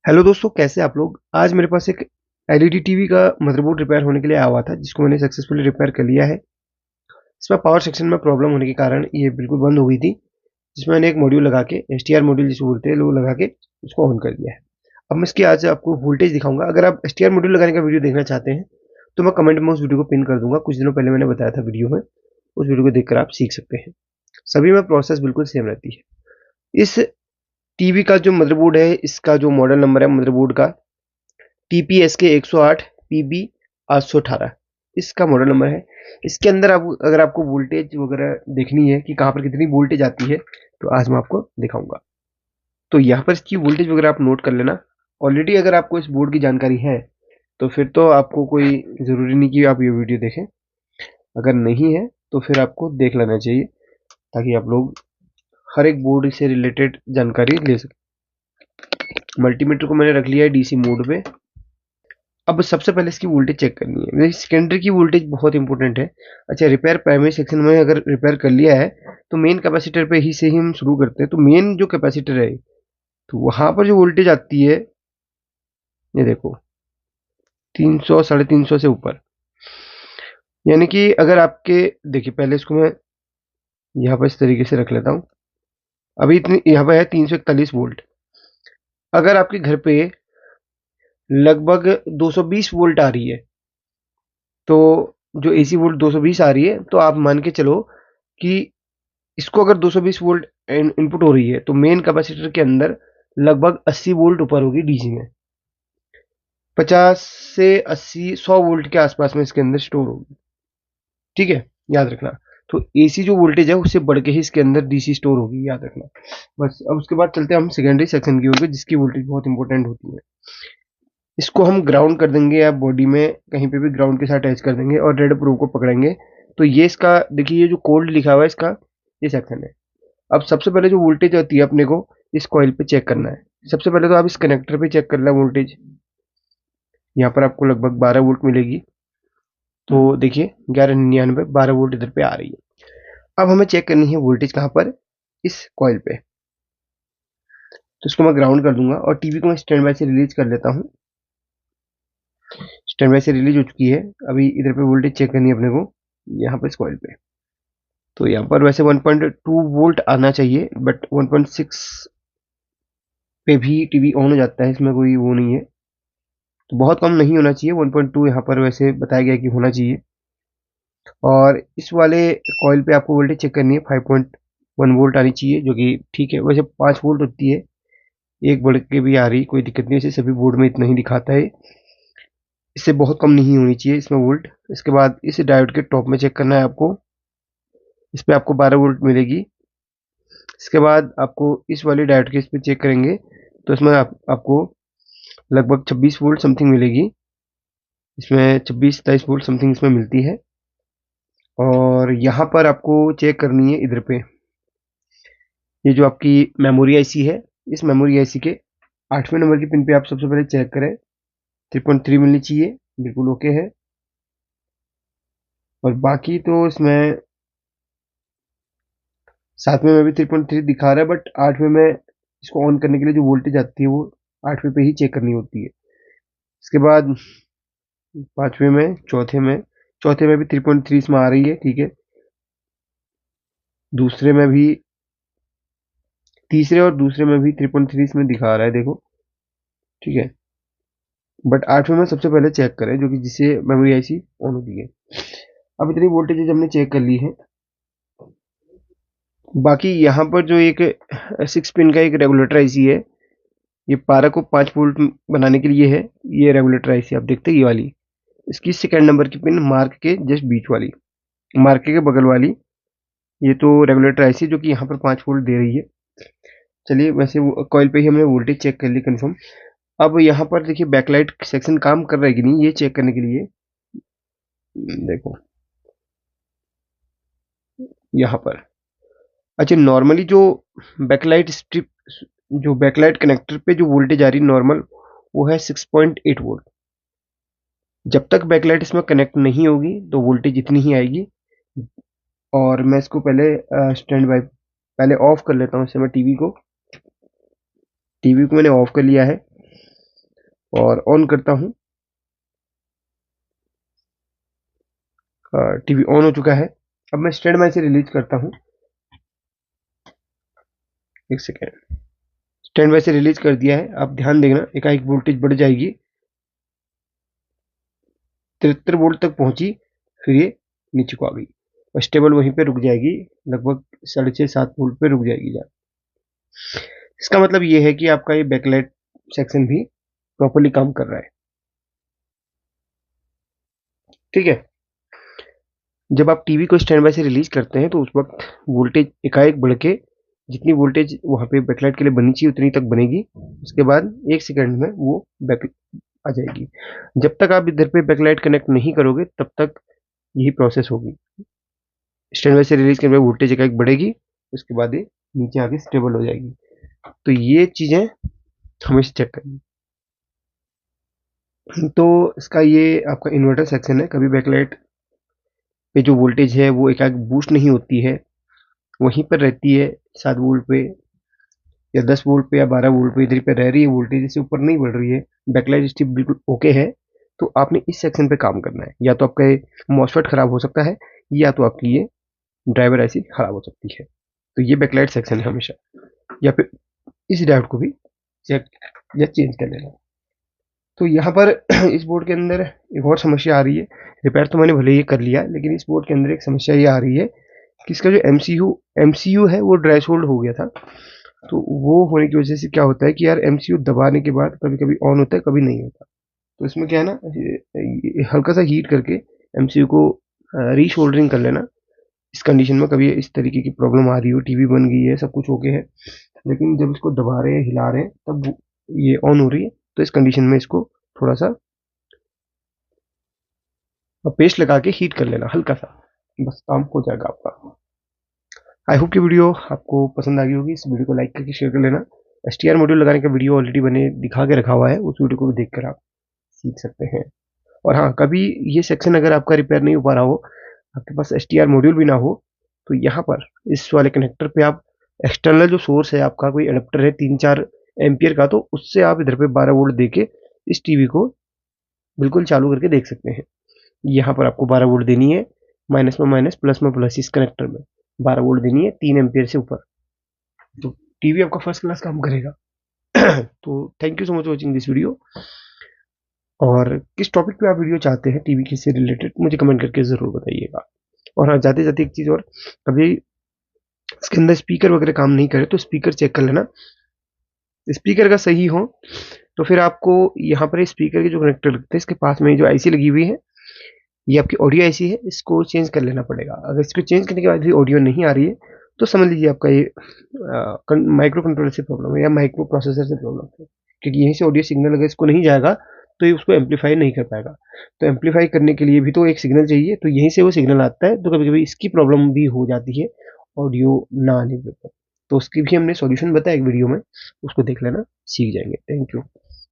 Hello दोस्तों, कैसे आप लोग। आज मेरे पास एक एलईडी टीवी का मदरबोर्ड रिपेयर होने के लिए आया हुआ था, जिसको मैंने सक्सेसफुली रिपेयर कर लिया है। इसमें पावर सेक्शन में प्रॉब्लम होने के कारण ये बिल्कुल बंद हो गई थी, जिसमें मैंने एक मॉड्यूल लगा के, एसटीआर मॉड्यूल जिसको बोलते हैं, वो लगा के उसको ऑन कर दिया है। अब मैं इसकी आज आपको वोल्टेज दिखाऊंगा। अगर आप एसटीआर मॉड्यूल लगाने का वीडियो देखना चाहते हैं तो मैं कमेंट में उस वीडियो को पिन कर दूंगा। कुछ दिनों पहले मैंने बताया था वीडियो में, उस वीडियो को देखकर आप सीख सकते हैं। सभी में प्रोसेस बिल्कुल सेम रहती है। इस टीवी का जो मदरबोर्ड है, इसका जो मॉडल नंबर है मदरबोर्ड का, TPS के 108 PB 818 इसका मॉडल नंबर है। इसके अंदर आप अगर आपको वोल्टेज वगैरह देखनी है कि कहाँ पर कितनी वोल्टेज आती है, तो आज मैं आपको दिखाऊंगा। तो यहाँ पर इसकी वोल्टेज वगैरह आप नोट कर लेना। ऑलरेडी अगर आपको इस बोर्ड की जानकारी है तो फिर तो आपको कोई ज़रूरी नहीं कि आप ये वीडियो देखें। अगर नहीं है तो फिर आपको देख लेना चाहिए, ताकि आप लोग हर एक बोर्ड से रिलेटेड जानकारी ले सकें। मल्टीमीटर को मैंने रख लिया है DC मोड पे। अब सबसे पहले इसकी वोल्टेज चेक करनी है। मेरी सेकेंडरी की वोल्टेज बहुत इंपॉर्टेंट है। अच्छा, रिपेयर प्राइमरी सेक्शन में अगर रिपेयर कर लिया है तो मेन कैपेसिटर पे ही से ही हम शुरू करते हैं। तो मेन जो कैपेसिटर है, तो वहां पर जो वोल्टेज आती है, ये देखो, 300 350 से ऊपर। यानी कि अगर आपके, देखिए पहले इसको मैं यहाँ पर इस तरीके से रख लेता हूँ। अभी इतनी यहाँ पर है 341 वोल्ट। अगर आपके घर पे लगभग 220 वोल्ट आ रही है, तो जो AC वोल्ट 220 आ रही है, तो आप मान के चलो कि इसको अगर 220 वोल्ट इनपुट हो रही है, तो मेन कैपेसिटर के अंदर लगभग 80 वोल्ट ऊपर होगी DC में। 50 से 80 100 वोल्ट के आसपास में इसके अंदर स्टोर होगी। ठीक है, याद रखना। तो AC जो वोल्टेज है उससे बढ़ के ही इसके अंदर DC स्टोर होगी, याद रखना। बस अब उसके बाद चलते हैं हम सेकेंडरी सेक्शन की ओर, जिसकी वोल्टेज बहुत इंपॉर्टेंट होती है। इसको हम ग्राउंड कर देंगे, या बॉडी में कहीं पे भी ग्राउंड के साथ अटैच कर देंगे और रेड प्रूफ को पकड़ेंगे। तो ये इसका, देखिए ये जो कोल्ड लिखा हुआ है इसका, ये सेक्शन है। अब सबसे पहले जो वोल्टेज आती है अपने को इस कॉइल पे चेक करना है। सबसे पहले तो आप इस कनेक्टर पे चेक कर लें वोल्टेज। यहाँ पर आपको लगभग 12 वोल्ट मिलेगी। तो देखिए 1199 12 वोल्ट इधर पे आ रही है। अब हमें चेक करनी है वोल्टेज कहाँ पर, इस कॉइल पे। तो इसको मैं ग्राउंड कर दूंगा और टीवी को मैं स्टैंड बाय से रिलीज कर लेता हूँ। स्टैंड बाय से रिलीज हो चुकी है। अभी इधर पे वोल्टेज चेक करनी है अपने को, यहाँ पर इस कॉइल पे। तो यहाँ पर वैसे 1.2 वोल्ट आना चाहिए, बट 1.6 पे भी टीवी ऑन हो जाता है, इसमें कोई वो नहीं है। तो बहुत कम नहीं होना चाहिए, 1.2 यहाँ पर वैसे बताया गया कि होना चाहिए। और इस वाले कॉइल पे आपको वोल्टेज चेक करनी है, 5.1 वोल्ट आनी चाहिए, जो कि ठीक है। वैसे 5 वोल्ट होती है, एक बढ़ के भी आ रही, कोई दिक्कत नहीं। वैसे सभी बोर्ड में इतना ही दिखाता है, इससे बहुत कम नहीं होनी चाहिए इसमें वोल्ट। इसके बाद इस डायोड के टॉप में चेक करना है आपको, इस पे आपको 12 वोल्ट मिलेगी। इसके बाद आपको इस वाले डायोड के इस पे चेक करेंगे, तो इसमें आपको लगभग 26 वोल्ट समथिंग मिलेगी। इसमें 26-27 वोल्ट समथिंग इसमें मिलती है। और यहाँ पर आपको चेक करनी है इधर पे, ये जो आपकी मेमोरी आईसी है, इस मेमोरी आईसी के 8वें नंबर की पिन पे आप सबसे पहले चेक करें। 3.3 मिलनी चाहिए, बिल्कुल ओके है। और बाकी तो इसमें 7वें में भी 3.3 दिखा रहा है, बट 8वें में इसको ऑन करने के लिए जो वोल्टेज आती है वो 8वें पे ही चेक करनी होती है। इसके बाद 5वें में, चौथे में भी 3.3 इसमें आ रही है, ठीक है। दूसरे में भी, तीसरे और दूसरे में भी 3.3 इसमें दिखा रहा है, देखो, ठीक है। बट 8वें में सबसे पहले चेक करें, जो कि जिससे मेमोरी आईसी ऑन होती है। अब इतनी वोल्टेज हमने चेक कर ली है। बाकी यहाँ पर जो एक 6 पिन का एक रेगुलेटर आईसी है, ये 12 को 5 वोल्ट बनाने के लिए है। ये रेगुलेटर आईसी आप देखते हैं, ये वाली, इसकी सेकंड नंबर की पिन मार्क के जस्ट बीच वाली, मार्क के बगल वाली, ये तो रेगुलेटर आईसी जो कि यहाँ पर 5 वोल्ट दे रही है। चलिए, वैसे कॉइल पे ही हमने वोल्टेज चेक कर ली कंफर्म। अब यहाँ पर देखिए बैकलाइट सेक्शन काम कर रहा है कि नहीं, ये चेक करने के लिए देखो यहाँ पर। अच्छा, नॉर्मली जो बैकलाइट स्ट्रिप, जो बैकलाइट कनेक्टर पे जो वोल्टेज आ रही है नॉर्मल, वो है 6.8 वोल्ट। जब तक बैकलाइट इसमें कनेक्ट नहीं होगी तो वोल्टेज इतनी ही आएगी। और मैं इसको पहले स्टैंड बाय पहले ऑफ कर लेता हूँ। इससे मैं टीवी को मैंने ऑफ कर लिया है। और ऑन करता हूँ। टीवी ऑन हो चुका है। अब मैं स्टैंड बाय से रिलीज करता हूँ। एक सेकेंड, स्टैंड बाय से रिलीज कर दिया है। आप ध्यान देना, एकाएक वोल्टेज बढ़ जाएगी, 73 वोल्ट तक पहुंची, फिर ये नीचे को आ गई और स्टेबल वहीं पे रुक जाएगी, लगभग 6.5-7 वोल्ट पे रुक जाएगी जा। इसका मतलब ये है कि आपका ये बैकलाइट सेक्शन भी प्रॉपरली काम कर रहा है। ठीक है। जब आप टीवी को स्टैंड बाय से रिलीज करते हैं तो उस वक्त वोल्टेज एकाएक बढ़ के जितनी वोल्टेज वहां पे बैकलाइट के लिए बनी चाहिए उतनी तक बनेगी। उसके बाद 1 सेकंड में वो बैक आ जाएगी। जब तक आप इधर पे बैकलाइट कनेक्ट नहीं करोगे तब तक यही प्रोसेस होगी। स्टैंड बाय से रिलीज करने में वोल्टेज एकाएक बढ़ेगी, उसके बाद ये नीचे आके स्टेबल हो जाएगी। तो ये चीजें हमेशा चेक करनी। तो इसका ये आपका इन्वर्टर सेक्शन है। कभी बैकलाइट पे जो वोल्टेज है वो एकाएक बूस्ट नहीं होती है, वहीं पर रहती है 7 वोल्ट पे या 10 वोल्ट पे या 12 वोल्ट पे, इधर पे रह रही है, वोल्टेज से ऊपर नहीं बढ़ रही है, बैकलाइट स्टिप बिल्कुल ओके है। तो आपने इस सेक्शन पे काम करना है। या तो आपका ये मॉसफेट खराब हो सकता है, या तो आपकी ये ड्राइवर ऐसी खराब हो सकती है। तो ये बैकलाइट सेक्शन है हमेशा। या फिर इस डायोड को भी चेक या चेंज कर लेना। तो यहाँ पर इस बोर्ड के अंदर एक और समस्या आ रही है। रिपेयर तो मैंने भले ही कर लिया, लेकिन इस बोर्ड के अंदर एक समस्या ये आ रही है कि इसका जो एमसीयू है वो ड्राई सोल्ड हो गया था। तो वो होने की वजह से क्या होता है कि यार एमसीयू दबाने के बाद कभी कभी ऑन होता है, कभी नहीं होता। तो इसमें क्या है ना, हल्का सा हीट करके एमसीयू को रीशोल्डरिंग कर लेना। इस कंडीशन में कभी इस तरीके की प्रॉब्लम आ रही हो, टीवी बन गई है, सब कुछ ओके है, लेकिन जब इसको दबा रहे हैं, हिला रहे हैं, तब ये ऑन हो रही है, तो इस कंडीशन में इसको थोड़ा सा पेस्ट लगा के हीट कर लेना हल्का सा, बस काम हो जाएगा आपका। आई होप कि वीडियो आपको पसंद आ गई होगी। इस वीडियो को लाइक करके शेयर कर लेना। एसटीआर मॉड्यूल लगाने का वीडियो ऑलरेडी बने दिखा के रखा हुआ है, उस वीडियो को देखकर आप सीख सकते हैं। और हाँ, कभी ये सेक्शन अगर आपका रिपेयर नहीं हो पा रहा हो, आपके पास एसटीआर मॉड्यूल भी ना हो, तो यहाँ पर इस वाले कनेक्टर पे आप एक्सटर्नल जो सोर्स है आपका, कोई एडेप्टर है 3-4 एम्पियर का, तो उससे आप इधर पे 12 वोल्ट दे के इस टीवी को बिल्कुल चालू करके देख सकते हैं। यहाँ पर आपको 12 वोल्ट देनी है, माइनस में माइनस, प्लस में प्लस, इस कनेक्टर में 12 वोल्ट देनी है 3 एम्पियर से ऊपर, तो टीवी आपका फर्स्ट क्लास काम करेगा। तो thank you so much watching this video. और किस टॉपिक पे आप वीडियो चाहते हैं टीवी के से रिलेटेड, मुझे कमेंट करके ज़रूर बताइएगा। और हाँ, जाते जाते एक चीज़ और, कभी इसके अंदर स्पीकर वगैरह काम नहीं करे तो स्पीकर चेक कर लेना। स्पीकर का सही हो तो फिर आपको यहाँ पर स्पीकर के जो कनेक्टर लगते हैं इसके पास में जो आईसी लगी हुई है, ये आपकी ऑडियो आईसी है, इसको चेंज कर लेना पड़ेगा। अगर इसको चेंज करने के बाद भी ऑडियो नहीं आ रही है तो समझ लीजिए आपका ये माइक्रो कंट्रोलर से प्रॉब्लम है या माइक्रो प्रोसेसर से प्रॉब्लम है, क्योंकि यहीं से ऑडियो सिग्नल अगर इसको नहीं जाएगा तो ये उसको एम्पलीफाई नहीं कर पाएगा। तो एम्पलीफाई करने के लिए भी तो एक सिग्नल चाहिए, तो यहीं से वो सिग्नल आता है। तो कभी कभी इसकी प्रॉब्लम भी हो जाती है ऑडियो ना आने के ऊपर। तो उसकी भी हमने सॉल्यूशन बताया एक वीडियो में, उसको देख लेना, सीख जाएंगे। Thank you.